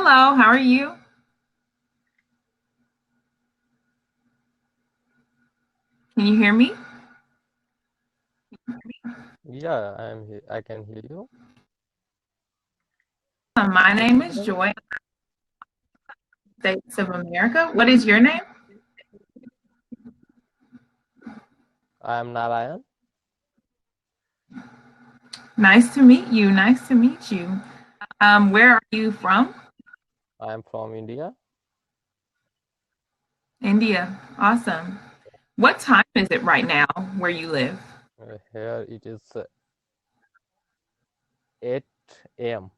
Hello, how are you? Can you hear me? Yeah, I'm here. I can hear you. My name is Joy, States of America. What is your name? I'm Narayan. Nice to meet you. Nice to meet you. Where are you from? I'm from India. India. Awesome. What time is it right now where you live? Here it is 8 a.m.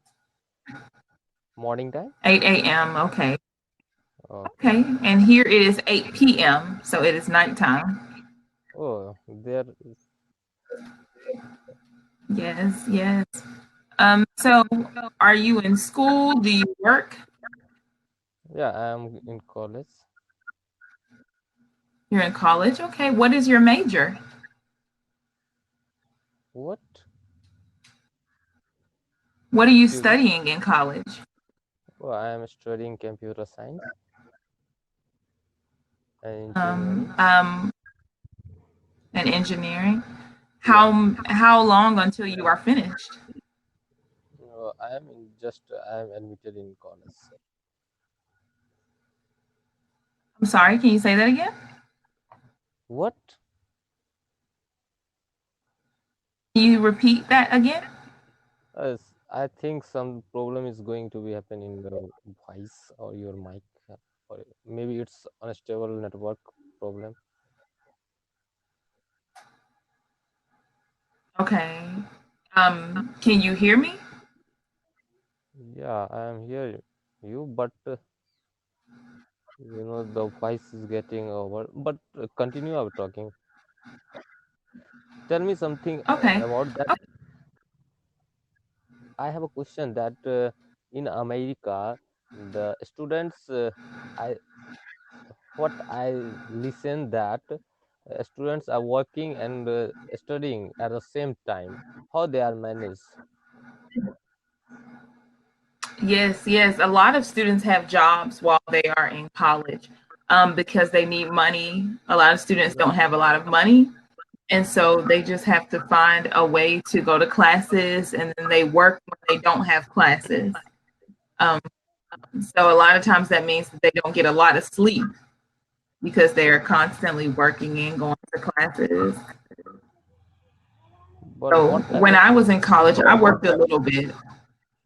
morning time. 8 a.m. Okay. Okay. Okay. And here it is 8 p.m. So it is nighttime. Oh, there is. Yes, yes. So are you in school? Do you work? Yeah, I'm in college. You're in college? Okay. What is your major? What? What are you Excuse me. studying in college? Oh, I am studying computer science and Um, engineering. um, and engineering. Yeah. How long until you are finished? I am in just. I am admitted in college. I'm sorry, can you say that again? What? Can you repeat that again? I think some problem is going to be happen in the voice or your mic, or maybe it's unstable network problem. Okay. Can you hear me? Yeah, I am here, you, but the voice is getting over. But continue our talking. Tell me something Okay. about that. I have a question that in America, the students, I what I listen that students are working and studying at the same time. How they are managed? Yes, yes. A lot of students have jobs while they are in college because they need money. A lot of students Yeah, don't have a lot of money. And so they just have to find a way to go to classes and then they work when they don't have classes. Um, so a lot of times that means that they don't get a lot of sleep because they're constantly working and going to classes. but So what type when of I was in college, I worked a little bit.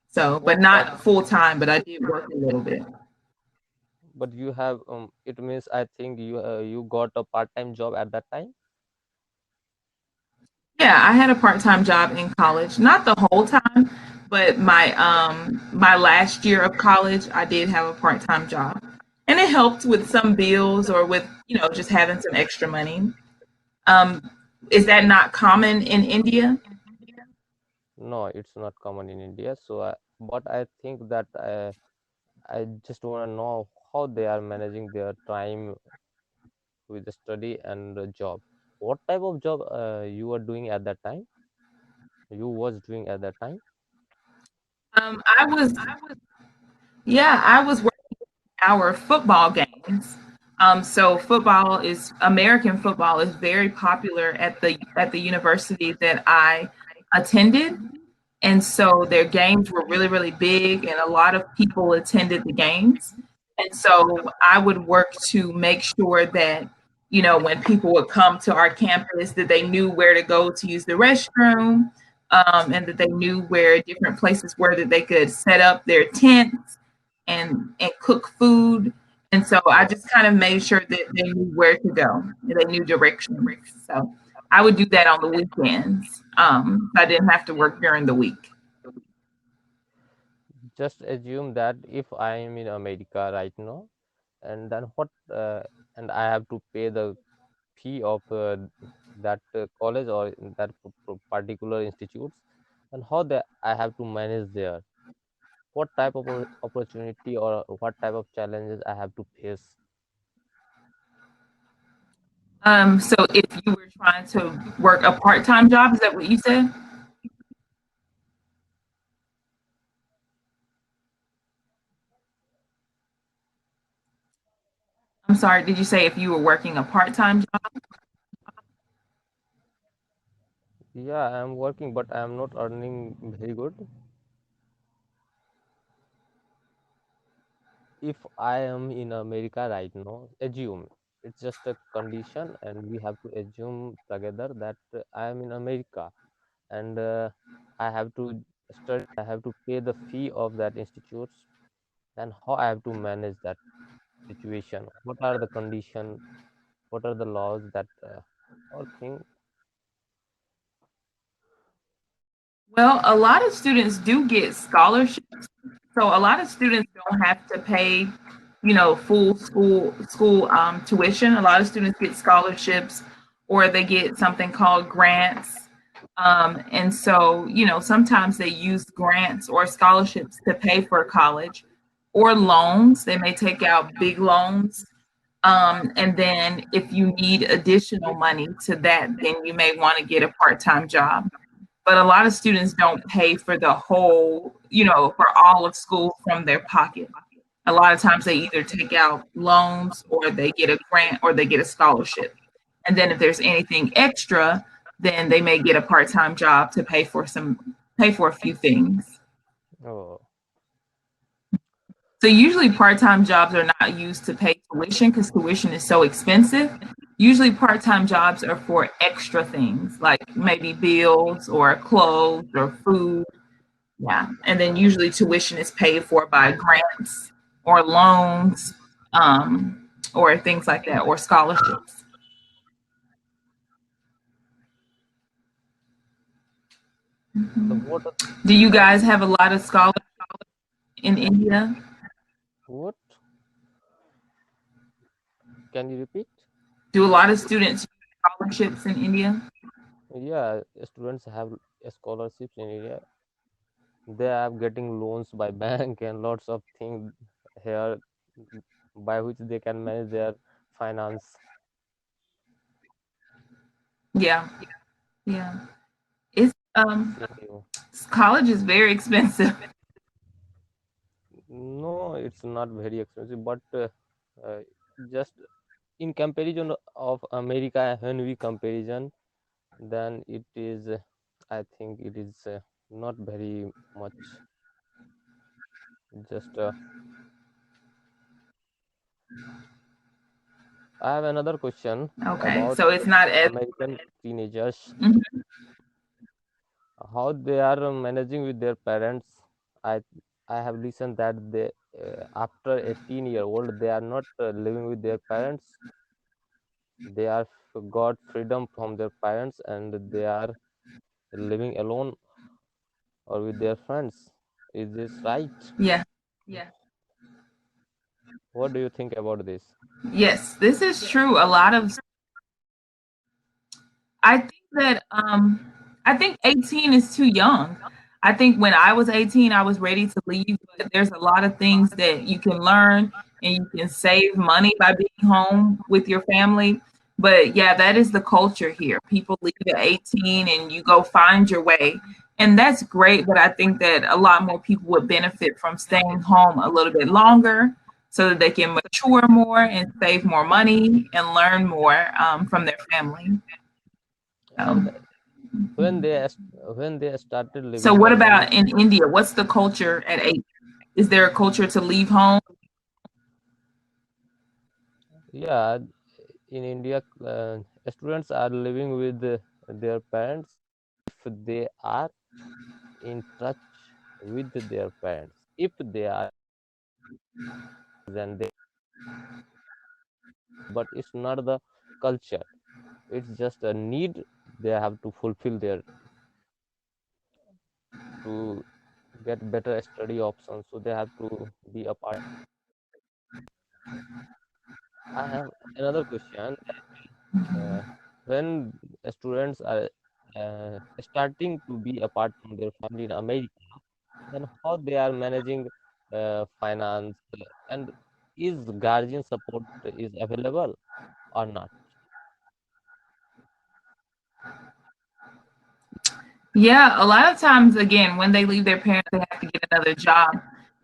So, but what type not full time, but I did work a little bit. but you have it means I think you got a part-time job at that time. Yeah, I had a part-time job in college, not the whole time, but my last year of college, I did have a part-time job. And it helped with some bills or with, just having some extra money. Um, is that not common in India? No, it's not common in India. So but I think that I just want to know how they are managing their time with the study and the job. What type of job you were doing at that time? You was doing at that time? I was, yeah, I was our football games. So football is American football is very popular at the university that I attended, and so their games were really really big, and a lot of people attended the games. And so I would work to make sure that when people would come to our campus, that they knew where to go to use the restroom, and that they knew where different places were that they could set up their tents and cook food. And so I just kind of made sure that they knew where to go, and they knew directions. So I would do that on the weekends. So I didn't have to work during the week. Just assume that if I am in America right now, and then what, and I have to pay the fee of that college or in that particular institutes, and how I have to manage there. What type of opportunity or what type of challenges I have to face? So if you were trying to work a part-time job, is that what you said? I'm sorry, did you say if you were working a part-time job? Yeah, I'm working, but I'm not earning very good. If I am in America right now, assume it's just a condition, and we have to assume together that I am in America, and I have to study, I have to pay the fee of that institutes. Then how I have to manage that situation? What are the conditions? What are the laws that all thing? Well, a lot of students do get scholarships. So a lot of students don't have to pay, full school tuition. A lot of students get scholarships, or they get something called grants. And so, sometimes they use grants or scholarships to pay for college or loans. They may take out big loans. And then if you need additional money to that, then you may want to get a part-time job. But a lot of students don't pay for the whole, for all of school from their pocket. A lot of times they either take out loans or they get a grant or they get a scholarship. And then if there's anything extra, then they may get a part-time job to pay for a few things. Oh, So usually part-time jobs are not used to pay tuition because tuition is so expensive. Usually part-time jobs are for extra things like maybe bills or clothes or food. Yeah. And then usually tuition is paid for by grants or loans, or things like that, or scholarships. the Mhm. what? Do you What? guys have a lot of scholars in India? What? Can you repeat? Do a lot of students use scholarships in India? Yeah, students have scholarships in India. They are getting loans by bank and lots of things here by which they can manage their finance. Yeah. Yeah. It's So, college is very expensive. no, it's not very expensive, but uh, just in comparison of America, when we comparison, then it is, I think it is not very much. Just I have another question Okay. about So it's not as American teenagers, mhm. how they are managing with their parents. I i have listened that they after 18-year-old they are not living with their parents. They are got freedom from their parents and they are living alone or with their friends. Is this right? Yeah. What do you think about this? Yes, this is true. A lot of I think that I think 18 is too young. I think when I was 18, I was ready to leave, but there's a lot of things that you can learn and you can save money by being home with your family. But yeah, that is the culture here. People leave at 18 and you go find your way. And that's great, but I think that a lot more people would benefit from staying home a little bit longer so that they can mature more and save more money and learn more from their family. And Um, when they when they started so, living what alone, about in India? What's the culture at 8? Is there a culture to leave home? yeah, in India, students are living with their parents if they are in touch with their parents. If they are, then they, but it's not the culture. It's just a need they have to fulfill their to get better study options. So they have to be a part. I have another question. Uh, when students are starting to be apart from their family in America, then how they are managing finance and is guardian support is available or not? Yeah, a lot of times, again, when they leave their parents, they have to get another job.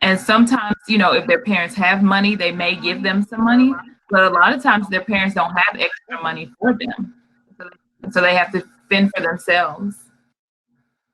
And sometimes, if their parents have money, they may give them some money. but a lot of times their parents don't have extra money for them, so they have to fend for themselves.